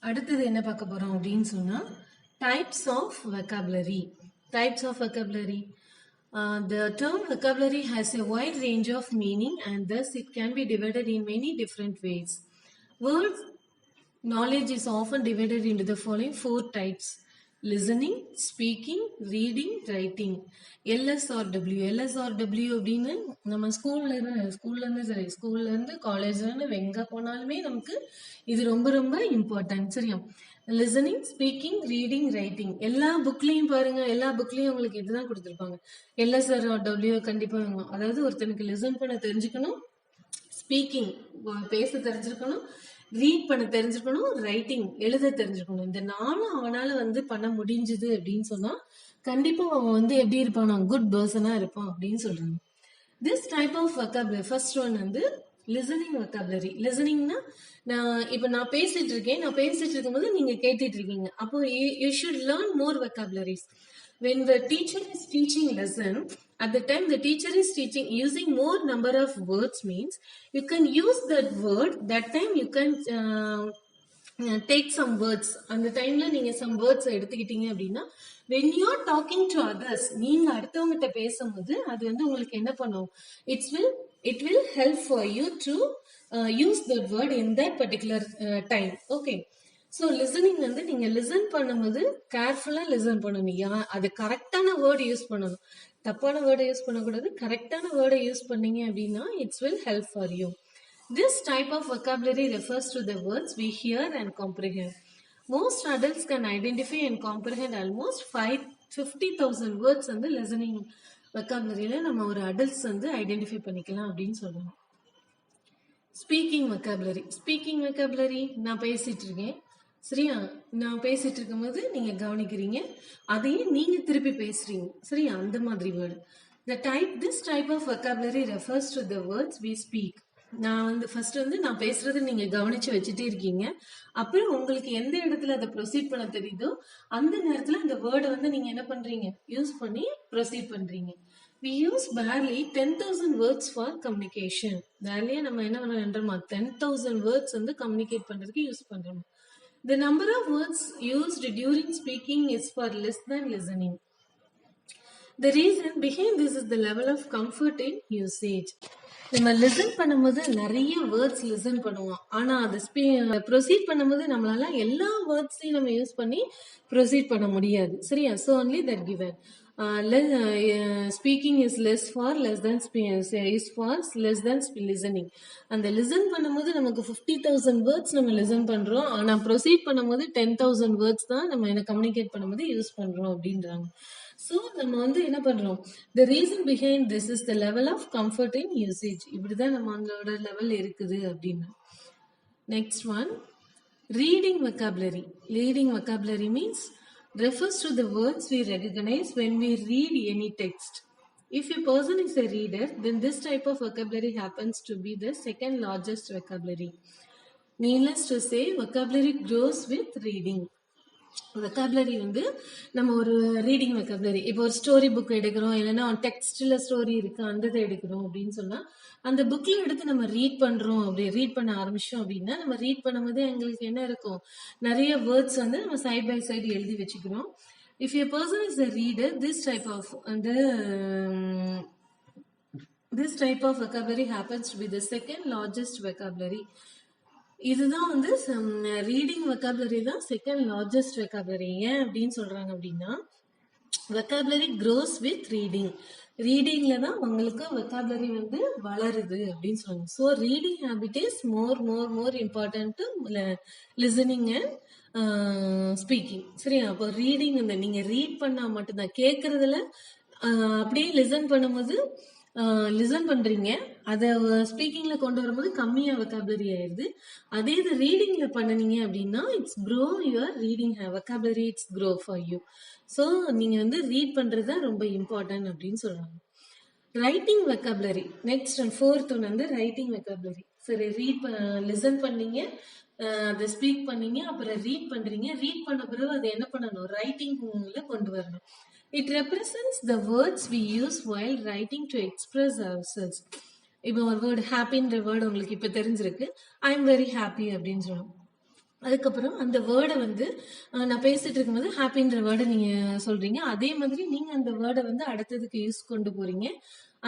அடுத்தது என்ன பார்க்க போறோம் அப்படின்னு சொன்னா types of vocabulary. Types of vocabulary. The term vocabulary has a wide range of meaning and thus it can be divided in many different ways. Word knowledge is often divided into the following four types: listening, speaking, reading, writing. LSRW. LSRW அப்படின்னு நம்ம ஸ்கூல்ல இருந்து காலேஜ்ல இருந்து எங்க போனாலுமே நமக்கு இது ரொம்ப ரொம்ப இம்பார்ட்டன்ட். சரியா? Listening, speaking, reading, writing. எல்லா புக்லயும் பாருங்க, எல்லா புக்லயும் உங்களுக்கு இதுதான் கொடுத்துருப்பாங்க. LSRW கண்டிப்பா வேணும். அதாவது ஒருத்தனுக்கு லிசன் பண்ண தெரிஞ்சுக்கணும், ஸ்பீக்கிங் பேச தெரிஞ்சிருக்கணும், ரீட் பண்ண தெரிஞ்சிருக்கணும், ரைட்டிங் எழுத தெரிஞ்சிருக்கணும். இந்த நாளும் அவனால பண்ண முடிஞ்சது அப்படின்னு சொன்னா கண்டிப்பா அவன் எப்படி இருப்பான், குட் பர்சனா இருப்பான் அப்படின்னு சொல்றாங்க. This type of vocabulary, first one listening vocabulary. லிசனிங்னா நான் பேசிட்டு இருக்கேன், நான் பேசிட்டு இருக்கும்போது நீங்க கேட்டுட்டு இருக்கீங்க. அப்போ you should learn more vocabularies. When the teacher is teaching lesson, at the time the teacher is teaching using more number of words means you can use that word. That time you can take some words. அந்த டைம்ல நீங்க some words எடுத்துக்கிட்டீங்க அப்படின்னா when you are talking to others, நீங்க அடுத்தவங்ககிட்ட பேசும்போது அது உங்களுக்கு என்ன பண்ணும், it will help for you to use that word in that particular time. Okay. So listening நீங்க லிசன் பண்ணும்போது கேர்ஃபுல்லா லிசன் பண்ணணும். அது கரெக்டான வேர்டு யூஸ் பண்ணணும், தப்பான வேர்டை யூஸ் பண்ணக்கூடாது. கரெக்டான வேர்டை யூஸ் பண்ணீங்க அப்படின்னா it's will help for you. This type of vocabulary refers to the words we hear and comprehend. Most adults can identify and comprehend almost 50,000 words listening vocabularyல நம்ம ஒரு adults ஐடென்டிஃபை பண்ணிக்கலாம் அப்படின்னு சொல்லணும். Speaking vocabulary. ஸ்பீக்கிங் vocabulary நான் பேசிட்டு இருக்கேன், சரியா? நான் பேசிட்டு இருக்கும்போது நீங்க கவனிக்கிறீங்க, அதையே நீங்க திருப்பி பேசுறீங்க, சரியா? அந்த மாதிரி word. This type of vocabulary refers to the words we speak. நான் ஃபர்ஸ்ட் நான் பேசுறது நீங்க கவனிச்சு வச்சுட்டே இருக்கீங்க. அப்புறம் உங்களுக்கு எந்த இடத்துல அதை ப்ரொசீட் பண்ண தெரியுதோ அந்த நேரத்துல அந்த வேர்டை நீங்க என்ன பண்றீங்க, யூஸ் பண்ணி ப்ரொசீட் பண்றீங்க. We use barely 10,000 words for communication. barely நம்ம என்ன பண்றோம், 10,000 words கம்யூனிகேட் பண்றதுக்கு யூஸ் பண்றோம். The number of words used during speaking is for less than listening. The reason behind this is the level of comfort in usage. நம்ம listen பண்ணும்போது நிறைய words listen பண்ணுவோம், ஆனா அது ப்ரொசீட் பண்ணும்போது நம்மளால எல்லா வேர்ட்ஸையும் நம்ம யூஸ் பண்ணி ப்ரொசீட் பண்ண முடியாது, சரியா? So only that given. Speaking is less for less than is for less than listening. அந்த லிசன் பண்ணும்போது நமக்கு 50,000 வேர்ட்ஸ் நம்ம லிசன் பண்றோம், ஆனா ப்ரொசீட் பண்ணும்போது 10,000 வேர்ட்ஸ் தான் நம்ம கம்யூனிகேட் பண்ணும்போது யூஸ் பண்றோம் அப்படின்றாங்க. ஸோ நம்ம என்ன பண்றோம், the reason behind this is the level of comfort in usage. இப்படிதான் நம்மளோட லெவல் இருக்குது அப்படின்னு. Next one, reading vocabulary. Reading vocabulary means refers to the words we recognize when we read any text. If a person is a reader, then this type of vocabulary happens to be the second largest vocabulary. Needless to say, vocabulary grows with reading. vocabulary நம்ம ஒரு reading vocabulary, இப்போ ஒரு story book எடுக்கிறோம், இல்லைன்னா டெக்ஸ்ட்ல story இருக்கு அந்த இதை எடுக்கிறோம் அப்படின்னு சொன்னா அந்த புக்ல எடுத்து நம்ம ரீட் பண்றோம், அப்படி ரீட் பண்ண ஆரம்பிச்சோம் அப்படின்னா நம்ம ரீட் பண்ணும்போது எங்களுக்கு என்ன இருக்கும், நிறைய வேர்ட்ஸ் நம்ம சைட் பை சைடு எழுதி வச்சுக்கிறோம். If a person is a reader, this type of vocabulary happens to be the second largest vocabulary. இதுதான் ரீடிங் vocabulary தான் செகண்ட் லார்ஜஸ்ட் vocabulary. ஏன் அப்படின்னு சொல்றாங்க அப்படின்னா vocabulary grows with reading. ரீடிங்ல தான் உங்களுக்கு vocabulary வளருது அப்படின்னு சொல்றாங்க. So reading habit is more important to listening and speaking, சரியா? அப்போ ரீடிங் நீங்க ரீட் பண்ணா மட்டும்தான், கேட்கறதுல அப்படியே லிசன் பண்ணும்போது லிசன் பண்றீங்க, அதை ஸ்பீக்கிங்ல கொண்டு வரும்போது கம்மியா vocabulary ஆயிருது. அதே இது ரீடிங்ல பண்ணனீங்க அப்படின்னா it's grow your reading vocabulary, it's grow for you. So நீங்க ரீட் பண்றது ரொம்ப இம்பார்ட்டன்ட் அப்படின்னு சொல்றாங்க. Writing vocabulary. Next fourth one writing vocabulary. சரி, லிசன் பண்ணீங்க, அதை ஸ்பீக் பண்ணீங்க, அப்புறம் ரீட் பண்றீங்க. ரீட் பண்ண பிறகு அதை என்ன பண்ணணும், ரைட்டிங்ல கொண்டு வரணும். It represents the words we use while writing to express ourselves. இப்போ ஒரு வேர்டு ஹாப்பின்ற வேர்டு உங்களுக்கு இப்போ தெரிஞ்சிருக்கு, ஐ எம் வெரி ஹாப்பி அப்படின்னு சொல்லணும். அதுக்கப்புறம் அந்த வேர்டை வந்து நான் பேசிட்டு இருக்கும்போது ஹாப்பின்ற வேர்டை நீங்க சொல்றீங்க. அதே மாதிரி நீங்க அந்த வேர்டை வந்து அடுத்ததுக்கு யூஸ் கொண்டு போறீங்க.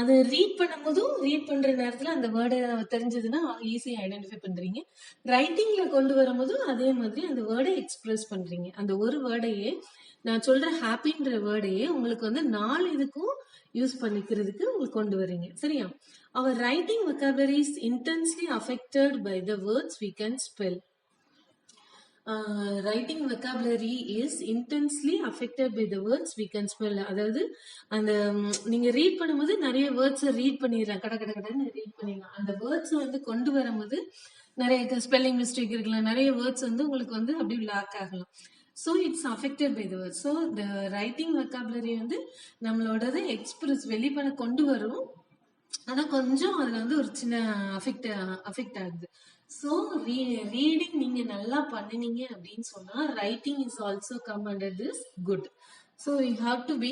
அதை ரீட் பண்ணும்போதும் ரீட் பண்ற நேரத்துல அந்த வேர்டை தெரிஞ்சதுன்னா ஈஸியா ஐடென்டிஃபை பண்றீங்க. ரைட்டிங்ல கொண்டு வரும்போதும் அதே மாதிரி அந்த வேர்டை எக்ஸ்பிரஸ் பண்றீங்க. அந்த ஒரு வேர்டையே நான் சொல்ற ஹாப்பின்ற வேர்டையே உங்களுக்கு வந்து 4 இதுக்கும் யூஸ் பண்ணிக்கிறதுக்கு உங்களுக்கு கொண்டு வரீங்க. சரியா? அவர் writing vocabulary is intensely affected by the words we can spell. Writing vocabulary is intensely affected by the words we can spell. அதாவது அந்த நீங்க ரீட் பண்ணும்போது நிறைய வேர்ட்ஸை ரீட் பண்ணிடலாம், கடன்னு ரீட் பண்ணிடலாம். அந்த வேர்ட்ஸ் வந்து கொண்டு வரும்போது நிறைய ஸ்பெல்லிங் மிஸ்டேக் இருக்கலாம், நிறைய வேர்ட்ஸ் வந்து உங்களுக்கு வந்து அப்படி லாக் ஆகலாம். So it's affected by the words. So the writing vocabulary வந்து நம்மளோடது எக்ஸ்பிரஸ் வெளிப்பட கொண்டு வரும், ஆனா கொஞ்சம் அதுல வந்து ஒரு சின்ன அஃபெக்ட் ஆகுது. ஸோ ரீடிங் நீங்க நல்லா பண்ணினீங்க அப்படின்னு சொன்னா writing is also come under this good. So you have to be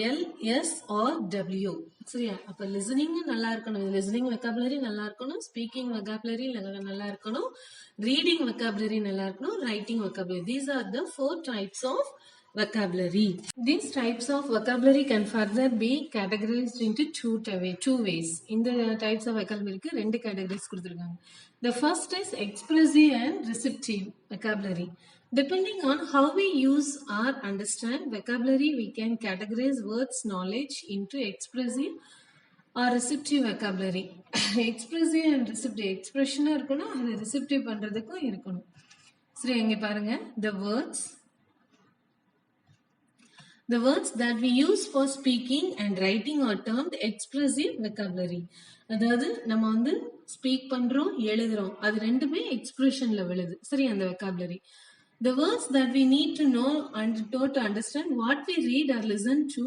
L S R W. சரியா? அப்ப லிசனிங் நல்லா இருக்கணும், லிசனிங் வெக்காபுலரி நல்லா இருக்கணும், ஸ்பீக்கிங் வெக்காபுலரி நல்லா இருக்கணும், ரீடிங் வெக்காபுலரி நல்லா இருக்கணும், writing vocabulary. These are the 4 types of vocabulary. These types of vocabulary can further be categorized into two ways. இந்த types of vocabulary க்கு 2 categories கொடுத்திருக்காங்க. The first is expressive and receptive vocabulary. Depending on how we use or understand vocabulary, we can categorize words knowledge into expressive or receptive vocabulary. Expressive and receptive, expression இருக்கணும், அது receptive பண்றதுக்கும் இருக்கணும். சரி, இங்க பாருங்க. The words that we use for speaking and writing are termed expressive vocabulary. அதாவது நம்ம வந்து ஸ்பீக் பண்றோம், எழுதுறோம், அது ரெண்டுமே எக்ஸ்பிரஷன்ல விழுது. சரி, அந்த vocabulary. The words that we need to know and to understand what we read or listen to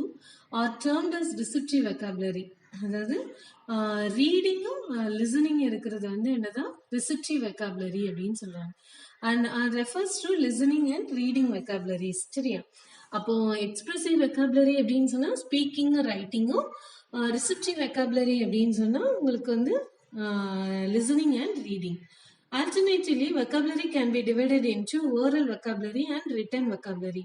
are termed as receptive vocabulary. அதாவது ரீடிங்கும் லிசனிங் இருக்கிறது வந்து என்னதான் ரிசெப்டிவ் வெக்காபுலரி அப்படின்னு சொல்றாங்க. And refers to listening and reading vocabularies. சரியா? அப்போ expressive vocabulary அப்படின்னு சொன்னா ஸ்பீக்கிங்கும் ரைட்டிங்கும், ரிசெப்டிவ் வெக்காபுலரி அப்படின்னு சொன்னா உங்களுக்கு வந்து listening and reading. Alternatively, vocabulary can be divided into oral vocabulary and written vocabulary.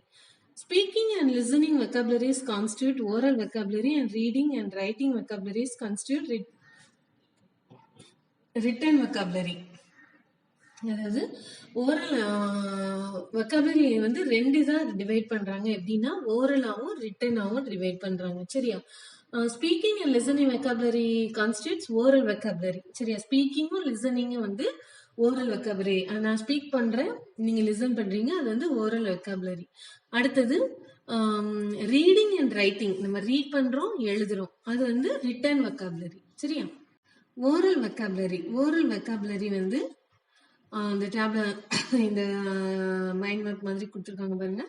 Speaking and listening vocabularies constitute oral vocabulary, and reading and writing vocabularies constitute written vocabulary. அதாவது oral vocabulary வந்து 2 தான் divide பண்றாங்க. எப்படின்னா ஓரலாவும் ரிட்டனாவும் divide பண்றாங்க. சரியா? Speaking and listening vocabulary constitutes oral vocabulary. சரியா? ஸ்பீக்கிங்கும் லிசனிங்கும் வந்து oral vocabulary. நான் ஸ்பீக் பண்றேன், நீங்க லிசன் பண்றீங்க, அது வந்து ஓரல் வெக்காபுலரி. அடுத்தது ரீடிங் அண்ட் ரைட்டிங், நம்ம ரீட் பண்றோம், எழுதுறோம், அது வந்து ரிட்டன் வெக்காபுலரி. சரியா? ஓரல் வெக்காபுலரி வந்து இந்த டேப்ல இந்த மைண்ட் மேப் மாதிரி கொடுத்துருக்காங்க பாருங்க.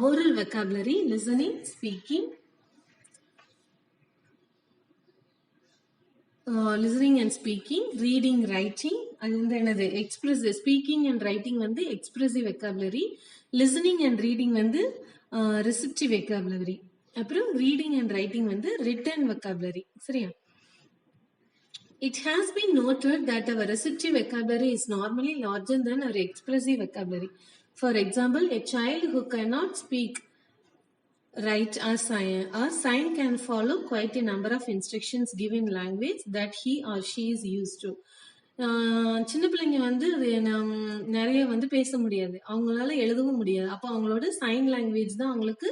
Oral vocabulary, listening, speaking, listening and speaking, reading, writing, அது வந்து என்னது எக்ஸ்பிரசிவ். ஸ்பீக்கிங் அண்ட் ரைட்டிங் வந்து expressive vocabulary, listening and reading வந்து ரிசெப்டிவ் வெக்காபுலரி, அப்புறம் ரீடிங் அண்ட் ரைட்டிங் வந்து ரிட்டன் வெக்காபுலரி. சரியா? It has been noted that our receptive vocabulary is normally larger than our expressive vocabulary. For example, a child who cannot speak, write or sign can follow quite a number of instructions given language that he or she is used to. சின்ன பிள்ளைங்க வந்து நிறைய வந்து பேச முடியாது, அவங்களால எழுதவும் முடியாது. அப்போ அவங்களோட சைன் லாங்குவேஜ் தான் அவங்களுக்கு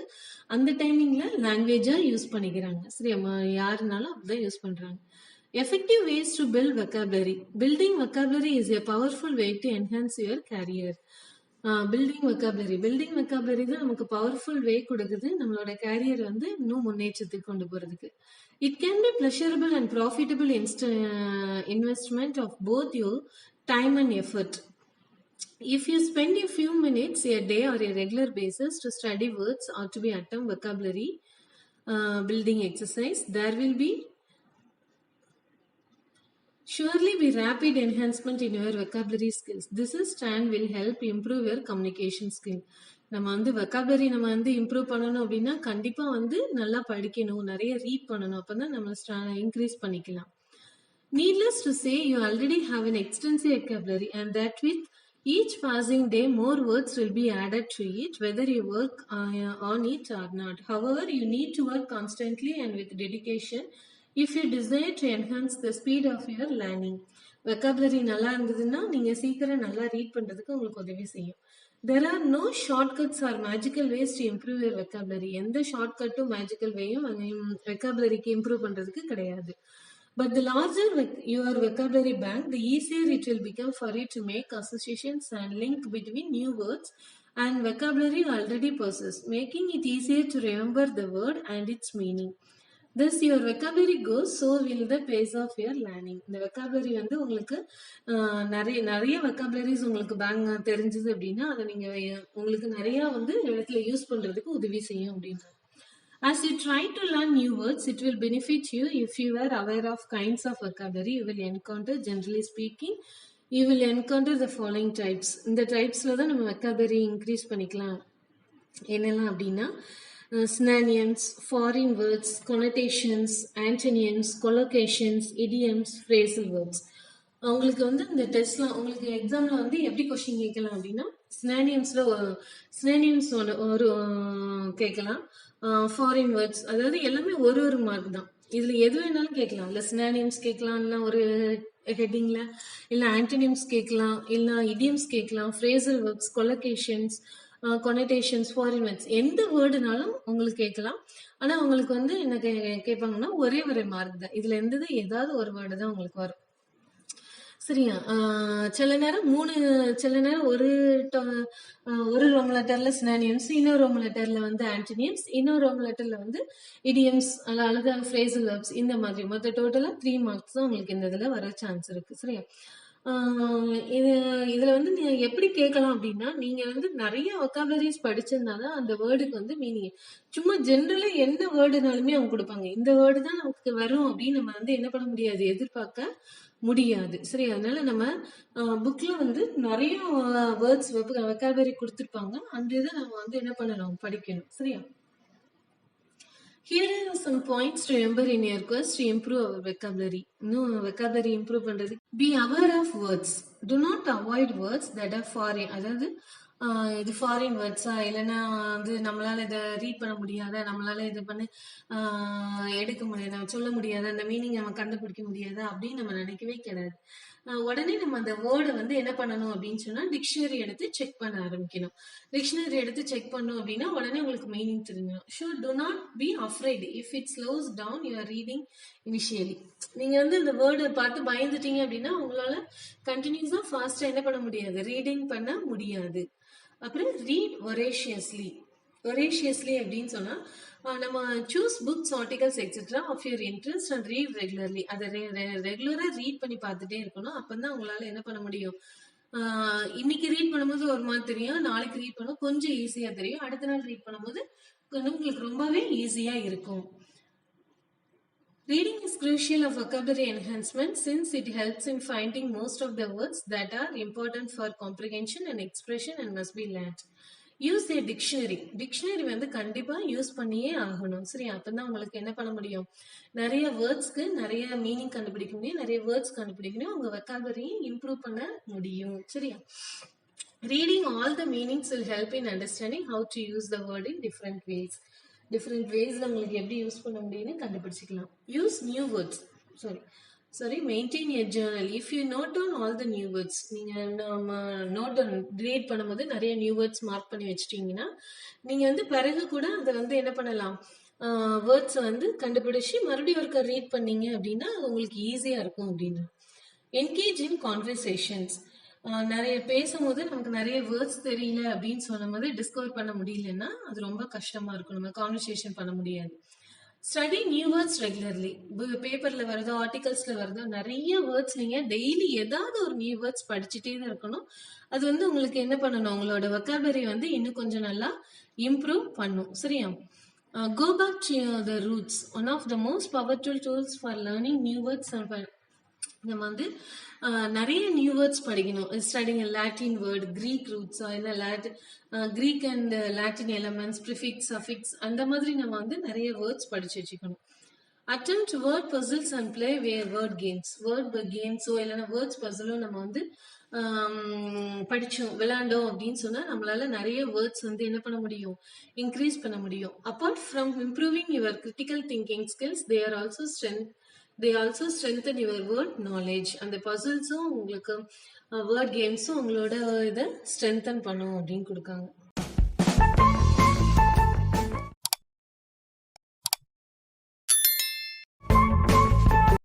அந்த டைமிங்ல லாங்குவேஜா யூஸ் பண்ணிக்கிறாங்க. சரி, யாருனாலும் அப்படிதான் யூஸ் பண்றாங்க. Effective ways to build vocabulary. Building vocabulary is a powerful way to enhance your career. Building vocabulary தான் நமக்கு பவர்ஃபுல் வே கொடுக்குது நம்மளோட கேரியர் வந்து இன்னும் முன்னேற்றத்துக்கு கொண்டு போறதுக்கு. It can be pleasurable and profitable investment of both your time and effort. If you spend a few minutes a day or a regular basis to study words or to be attempt vocabulary building exercise, there will be surely be rapid enhancement in your vocabulary skills. This is and will help improve your communication skill. நம்ம வந்து vocabulary நம்ம வந்து improve பண்ணணும் அப்படின்னா கண்டிப்பா வந்து நல்லா படிக்கணும், நிறைய ரீட் பண்ணணும், அப்பதான் நம்ம இன்க்ரீஸ் பண்ணிக்கலாம். Needless to say, you already have an extensive vocabulary and that with Each passing day, more words will be added to it, whether you work on it or not. However, you need to work constantly and with dedication if you desire to enhance the speed of your learning. Vocabulary நல்லா இருந்ததுன்னா நீங்க சீக்கிரம் நல்லா read பண்றதுக்கு உங்களுக்கு உதவி செய்யும். There are no shortcuts or magical ways to improve your vocabulary. எந்த ஷார்ட்கட்டும் மேஜிக்கல் வேயும் வெக்காபுலரிக்கு இம்ப்ரூவ் பண்றதுக்கு கிடையாது. But the larger your vocabulary bank, the easier it will become for you to make associations and link between new words and vocabulary already possessed, making it easier to remember the word and its meaning. Thus your vocabulary goes, so will the pace of your learning. இந்த vocabulary வந்து உங்களுக்கு நிறைய vocabularies உங்களுக்கு bank தெரிஞ்சது அப்படின்னா அதை நீங்க உங்களுக்கு நிறைய வந்து இடத்துல யூஸ் பண்றதுக்கு உதவி செய்யும் அப்படின்றது. As you try to learn new words, it will benefit you if you are aware of kinds of vocabulary you will encounter. Generally speaking, you will encounter the following types. இந்த typesல தான் நம்ம vocabulary increase பண்ணிக்கலாம். என்னெல்லாம் அப்படின்னா synonyms, foreign words, connotations, antonyms, collocations, idioms, phrasal words. உங்களுக்கு வந்து இந்த டெஸ்ட்ல உங்களுக்கு எக்ஸாம்ல வந்து எப்படி கொஸ்டின் கேட்கலாம் அப்படின்னா சினானியம்ஸ் ஒரு கேட்கலாம், ஃபாரின் வேர்ட்ஸ், அதாவது எல்லாமே ஒரு மார்க் தான். இதுல எது வேணாலும் கேட்கலாம். இல்ல சினானியம்ஸ் கேட்கலாம், இல்ல ஒரு ஹெட்டிங்ல, இல்ல ஆன்டனிம்ஸ் கேட்கலாம், இல்ல இடியம்ஸ் கேட்கலாம், ஃப்ரேசல் வேர்ட்ஸ், கொலோகேஷன்ஸ், கொனோட்டேஷன்ஸ், ஃபாரின் வேர்ட்ஸ், எந்த வேர்டுனாலும் உங்களுக்கு கேட்கலாம். ஆனா உங்களுக்கு வந்து என்ன கேட்பாங்கன்னா ஒரே மார்க் தான். இதுல இருந்தது ஏதாவது ஒரு வேர்டு தான் உங்களுக்கு வரும். சரியா? சில நேரம் ஒரு ரோம் லெட்டர்ல சினானியம்ஸ், இன்னொரு ரோம் லெட்டர்ல வந்து ஆன்டனியம்ஸ், இன்னொரு ரோம் லெட்டர்ல வந்து இடியம்ஸ் அல்லது ஃப்ரேசல் வெர்ப்ஸ், இந்த மாதிரி மொத்த டோட்டலா 3 மார்க்ஸ் தான் உங்களுக்கு இந்த இதுல வர சான்ஸ் இருக்கு. சரியா? இதுல வந்து நீங்க எப்படி கேட்கலாம் அப்படின்னா, நீங்க வந்து நிறைய வொக்காபுலரிஸ் படிச்சிருந்தாதான் அந்த வேர்டுக்கு வந்து மீனிங். சும்மா ஜென்ரலா என்ன வேர்டுனாலுமே அவங்க கொடுப்பாங்க. இந்த வேர்டு தான் நமக்கு வரும் அப்படின்னு நம்ம வந்து என்ன பண்ண முடியாது, எதிர்பார்க்க முடியாது. சரி, அதனால நம்ம புக்ல வந்து நிறைய வேர்ட்ஸ் வொக்காபுலரி கொடுத்துருப்பாங்க. அந்த இதை நம்ம வந்து என்ன பண்ணணும், படிக்கணும். சரியா? Here are some points to remember in your course to improve our vocabulary. இன்னும் vocabulary improve பண்றது, be aware of words. Do not avoid words that are foreign. அதாவது இது ஃபாரின் வேர்ட்ஸா, இல்லைன்னா வந்து நம்மளால இதை ரீட் பண்ண முடியாத, நம்மளால இதை பண்ணி எடுக்க முடியாத, நம்ம சொல்ல முடியாத, அந்த மீனிங் நம்ம கண்டுபிடிக்க முடியாத அப்படின்னு நம்ம நினைக்கவே கிடையாது. உடனே நம்ம அந்த வேர்டை வந்து என்ன பண்ணணும் அப்படின்னு சொன்னா, டிக்ஷனரி எடுத்து செக் பண்ண ஆரம்பிக்கணும். டிக்ஷனரி எடுத்து செக் பண்ணோம் அப்படின்னா உடனே உங்களுக்கு மீனிங் தெரிஞ்சிடும். So do not be afraid if it slows down your reading initially. நீங்க வந்து இந்த வேர்டை பார்த்து பயந்துட்டீங்க அப்படின்னா உங்களால கண்டினியூஸா ஃபாஸ்டா என்ன பண்ண முடியாது, ரீடிங் பண்ண முடியாது. அப்புறம் ரீட் ஒரேஷியஸ்லி. ஒரேஷியஸ்லி அப்படின்னு சொன்னா நம்ம choose books, articles etcetera of your interest and read regularly. அதை ரெகுலரா ரீட் பண்ணி பார்த்துட்டே இருக்கணும். அப்பதான் உங்களால என்ன பண்ண முடியும், இன்னைக்கு ரீட் பண்ணும்போது ஒரு மாதிரி தெரியும், நாளைக்கு ரீட் பண்ணும்போது கொஞ்சம் ஈஸியா தெரியும், அடுத்த நாள் ரீட் பண்ணும்போது உங்களுக்கு ரொம்பவே ஈஸியா இருக்கும். Reading is crucial of vocabulary enhancement since it helps in finding most of the words that are important for comprehension and expression and must be learned. Use a dictionary. Dictionary வந்து கண்டிப்பா use பண்ணியே ஆகணும். சரி, அப்பதான் உங்களுக்கு என்ன பண்ண முடியும், நிறைய வேர்ட்ஸ்க்கு நிறைய மீனிங் கண்டுபிடிக்க முடியும், நிறைய வேர்ட்ஸ் கண்டுபிடிக்கணும், உங்க vocabulary இம்ப்ரூவ் பண்ண முடியும். சரியா? Reading all the meanings will help in understanding how to use the word in different ways. Different வேஸ்ல உங்களுக்கு எப்படி யூஸ் பண்ண முடியும்னு கண்டுபிடிச்சிக்கலாம். Use new words. Maintain a journal. If you note down all the new words, நீங்க note down read பண்ணும்போது நிறைய new words mark பண்ணி வச்சிட்டீங்கன்னா நீங்க வந்து பிறகு கூட அதை வந்து என்ன பண்ணலாம், வேர்ட்ஸ் வந்து கண்டுபிடிச்சு மறுபடியும் ஒருக்கா ரீட் பண்ணீங்க அப்படின்னா அது உங்களுக்கு ஈஸியா இருக்கும் அப்படின்னு. என்கேஜ் இன் கான்வர்சேஷன்ஸ். நிறைய பேசும்போது நமக்கு நிறைய வேர்ட்ஸ் தெரியல அப்படின்னு சொல்லும் போது டிஸ்கவர் பண்ண முடியலன்னா அது ரொம்ப கஷ்டமா இருக்கும், நம்ம கான்வர்சேஷன் பண்ண முடியாது. Study new words regularly. பேப்பர்ல வருதோ ஆர்டிகல்ஸ்ல வருதோ நிறைய வேர்ட்ஸ் நீங்க டெய்லி ஏதாவது ஒரு நியூ வேர்ட்ஸ் படிச்சுட்டே தான் இருக்கணும். அது வந்து உங்களுக்கு என்ன பண்ணணும், உங்களோட vocabulary வந்து இன்னும் கொஞ்சம் நல்லா இம்ப்ரூவ் பண்ணும். சரியா? Go back to the roots. One of the most powerful tools for learning new words and நம்ம வந்து நிறைய நியூ வேர்ட்ஸ் படிக்கணும். Studying Latin word, Greek roots, இல்லை Greek and Latin elements, prefix, suffix, அந்த மாதிரி நம்ம வந்து நிறைய வேர்ட்ஸ் படிச்சு வச்சுக்கணும். attempt word puzzles and play word games. Word games இல்லைன்னா வேர்ட்ஸ் பசிலும் நம்ம வந்து படிச்சோம் விளையாண்டோம் அப்படின்னு சொன்னா நம்மளால நிறைய வேர்ட்ஸ் வந்து என்ன பண்ண முடியும், இன்க்ரீஸ் பண்ண முடியும். Apart from improving your critical thinking skills, they also strengthen your word knowledge. அந்த பசில்ஸும் உங்களுக்கு வேர்ட் கேம்ஸும் உங்களோட இதை ஸ்ட்ரென்தன் பண்ணும் அப்படின்னு கொடுக்காங்க.